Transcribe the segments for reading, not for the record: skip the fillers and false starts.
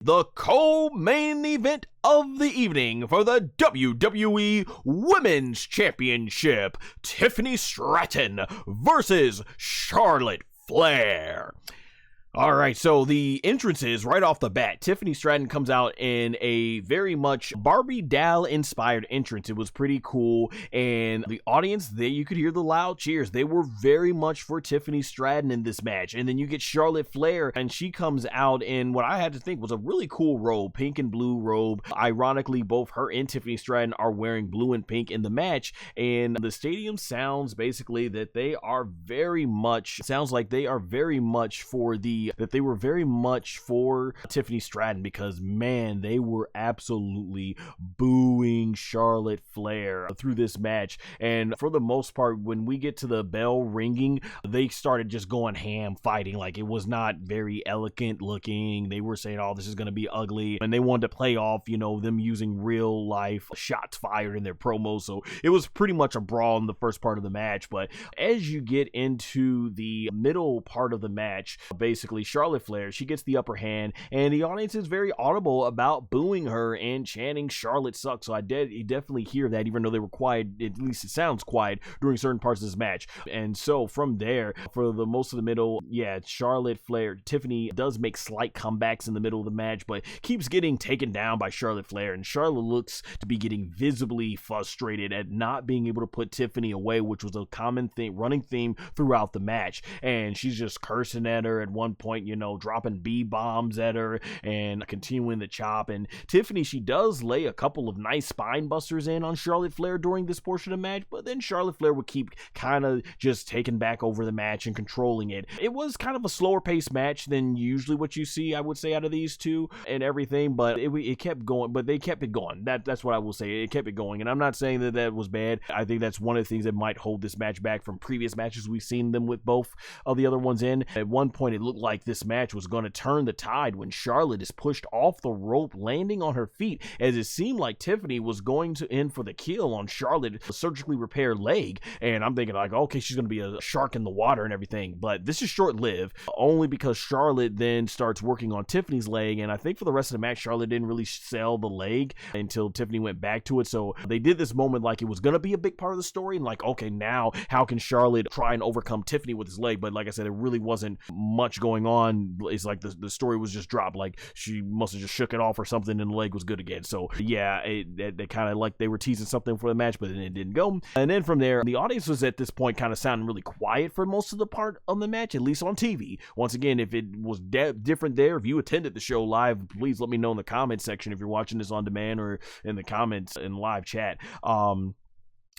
The co-main event of the evening for the WWE Women's Championship, Tiffany Stratton versus Charlotte Flair. All right, so the entrances right off the bat. Tiffany Stratton comes out in a very much Barbie doll inspired entrance. It was pretty cool, and the audience, you could hear the loud cheers. They were very much for Tiffany Stratton in this match. And then you get Charlotte Flair, and she comes out in what I had to think was a really cool robe, pink and blue robe. Ironically, both her and Tiffany Stratton are wearing blue and pink in the match, and the stadium sounds basically that they are very much for Tiffany Stratton, because man, they were absolutely booing Charlotte Flair through this match. And for the most part, when we get to the bell ringing, they started just going ham fighting. Like, it was not very elegant looking. They were saying, oh, this is going to be ugly, and they wanted to play off, them using real life shots fired in their promos. So it was pretty much a brawl in the first part of the match. But as you get into the middle part of the match, basically Charlotte Flair, she gets the upper hand, and the audience is very audible about booing her and chanting Charlotte sucks. So you definitely hear that, even though they were quiet. At least it sounds quiet during certain parts of this match. And so from there, for the most of the middle, Charlotte Flair, Tiffany does make slight comebacks in the middle of the match, but keeps getting taken down by Charlotte Flair, and Charlotte looks to be getting visibly frustrated at not being able to put Tiffany away, which was a common running theme throughout the match. And she's just cursing at her at one point, dropping B-bombs at her and continuing the chop. And Tiffany, she does lay a couple of nice spine busters in on Charlotte Flair during this portion of the match, but then Charlotte Flair would keep kind of just taking back over the match and controlling it. It was kind of a slower paced match than usually what you see, I would say, out of these two and everything, but it kept going, but they kept it going. That's what I will say. It kept it going, and I'm not saying that was bad. I think that's one of the things that might hold this match back from previous matches we've seen them with both of the other ones in. At one point, it looked like this match was going to turn the tide when Charlotte is pushed off the rope, landing on her feet, as it seemed like Tiffany was going to end for the kill on Charlotte's surgically repaired leg. And I'm thinking like, okay, she's going to be a shark in the water and everything, but this is short-lived, only because Charlotte then starts working on Tiffany's leg. And I think for the rest of the match, Charlotte didn't really sell the leg until Tiffany went back to it. So they did this moment like it was going to be a big part of the story, and like, okay, now how can Charlotte try and overcome Tiffany with his leg? But like I said, it really wasn't much going on. It's like the story was just dropped, like she must have just shook it off or something and the leg was good again. So yeah, they kind of like they were teasing something for the match, but then it didn't go. And then from there, the audience was at this point kind of sounding really quiet for most of the part of the match, at least on TV. Once again, if it was different there, if you attended the show live, please let me know in the comment section if you're watching this on demand or in the comments in live chat.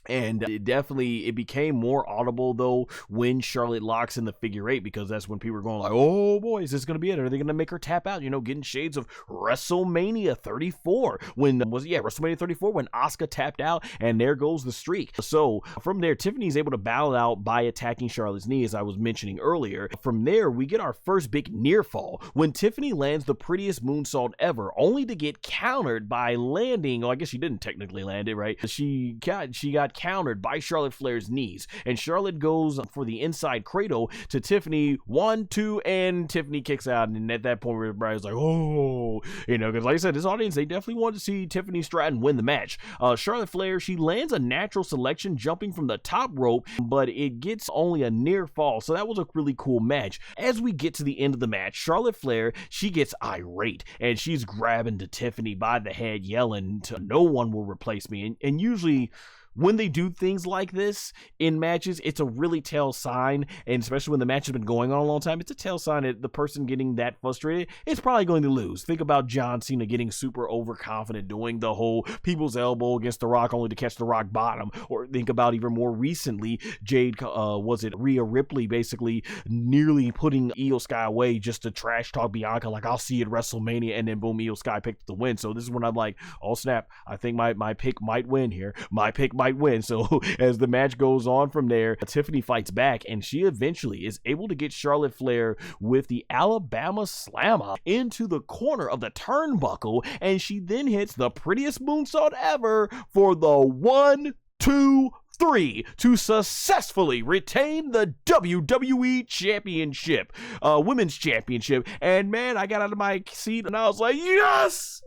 And it became more audible though when Charlotte locks in the figure eight, because that's when people are going like, oh boy, is this going to be it? Are they going to make her tap out? Getting shades of WrestleMania 34 WrestleMania 34 when Asuka tapped out, and there goes the streak. So from there, Tiffany's able to battle out by attacking Charlotte's knee, as I was mentioning earlier. From there, we get our first big near fall when Tiffany lands the prettiest moonsault ever, only to get countered by landing. I guess she didn't technically land it, right? She got countered by Charlotte Flair's knees, and Charlotte goes for the inside cradle to Tiffany, 1, 2, and Tiffany kicks out. And at that point, everybody's like, oh, because like I said, this audience, they definitely wanted to see Tiffany Stratton win the match. Charlotte Flair, she lands a natural selection jumping from the top rope, but it gets only a near fall, so that was a really cool match. As we get to the end of the match, Charlotte Flair, she gets irate, and she's grabbing to Tiffany by the head, yelling, no one will replace me. And usually when they do things like this in matches, it's a really tell sign, and especially when the match has been going on a long time, it's a tell sign that the person getting that frustrated is probably going to lose. Think about John Cena getting super overconfident, doing the whole people's elbow against The Rock only to catch The Rock bottom. Or think about even more recently, Rhea Ripley basically nearly putting Io Sky away just to trash talk Bianca, like, I'll see you at WrestleMania, and then boom, Io Sky picked the win. So this is when I'm like, oh snap, I think my pick might win here. My pick might win. So as the match goes on from there, Tiffany fights back, and she eventually is able to get Charlotte Flair with the Alabama Slammer into the corner of the turnbuckle, and she then hits the prettiest moonsault ever for the 1, 2, 3 to successfully retain the WWE Championship, Women's Championship. And man, I got out of my seat and I was like, yes!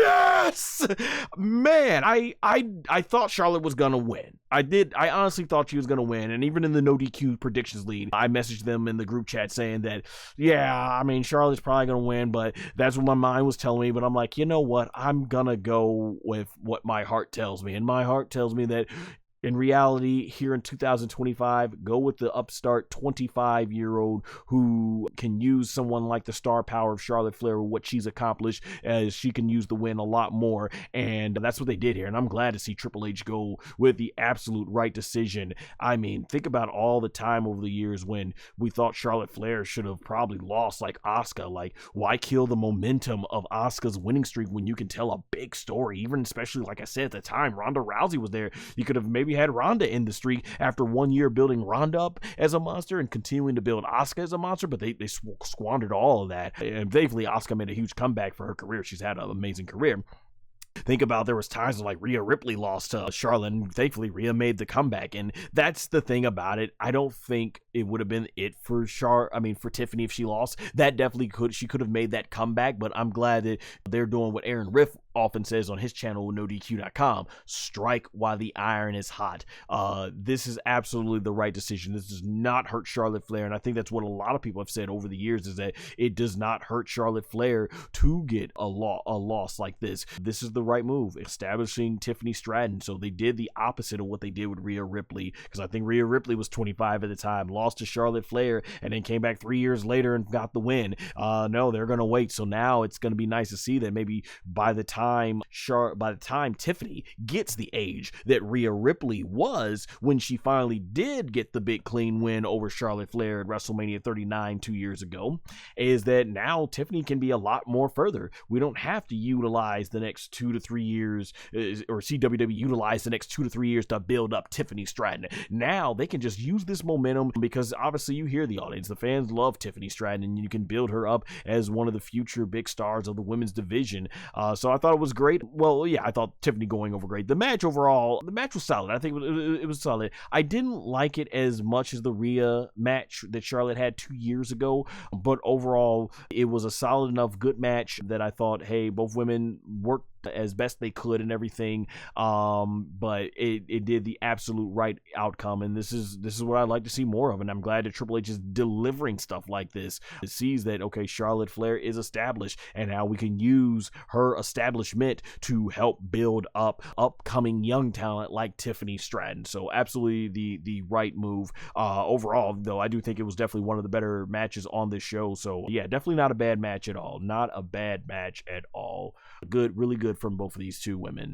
Yes! Man, I thought Charlotte was gonna win. I honestly thought she was gonna win. And even in the no DQ predictions lead, I messaged them in the group chat saying that, yeah, I mean, Charlotte's probably gonna win, but that's what my mind was telling me. But I'm like, you know what? I'm gonna go with what my heart tells me. And my heart tells me that in reality, here in 2025, go with the upstart 25-year-old who can use someone like the star power of Charlotte Flair, what she's accomplished, as she can use the win a lot more. And that's what they did here. And I'm glad to see Triple H go with the absolute right decision. I mean, think about all the time over the years when we thought Charlotte Flair should have probably lost, like Asuka. Like, why kill the momentum of Asuka's winning streak when you can tell a big story? Even especially, like I said, at the time, Ronda Rousey was there. You could have maybe had Ronda in the streak after 1 year building Ronda up as a monster and continuing to build Asuka as a monster, but they squandered all of that. And thankfully, Asuka made a huge comeback for her career. She's had an amazing career. Think about there was times when like Rhea Ripley lost to Charlotte, and thankfully Rhea made the comeback. And that's the thing about it. I don't think it would have been it for for Tiffany if she lost. That definitely she could have made that comeback, but I'm glad that they're doing what Aaron Riff often says on his channel, NoDQ.com, strike while the iron is hot. This is absolutely the right decision. This does not hurt Charlotte Flair, and I think that's what a lot of people have said over the years, is that it does not hurt Charlotte Flair to get a loss like this. This is the right move, establishing Tiffany Stratton. So they did the opposite of what they did with Rhea Ripley, because I think Rhea Ripley was 25 at the time, lost to Charlotte Flair, and then came back 3 years later and got the win. No, they're going to wait. So now it's going to be nice to see that maybe by the time Tiffany gets the age that Rhea Ripley was when she finally did get the big clean win over Charlotte Flair at WrestleMania 39 2 years ago, is that now Tiffany can be a lot more further. We don't have to utilize the next 2 to 3 years, or see WWE utilize the next 2 to 3 years to build up Tiffany Stratton. Now they can just use this momentum, because obviously you hear the audience, the fans love Tiffany Stratton, and you can build her up as one of the future big stars of the women's division. So I thought it was great. Well, yeah, I thought Tiffany going over great. The match overall, the match was solid. I think it was solid. I didn't like it as much as the Rhea match that Charlotte had 2 years ago, but overall it was a solid enough good match that I thought, hey, both women worked as best they could and everything, but it did the absolute right outcome, and this is what I'd like to see more of. And I'm glad that Triple H is delivering stuff like this. It sees that, okay, Charlotte Flair is established, and now we can use her establishment to help build up upcoming young talent like Tiffany Stratton. So absolutely the right move. Overall, though, I do think it was definitely one of the better matches on this show. So yeah, definitely not a bad match at all. Not a bad match at all. Good, really good from both of these two women.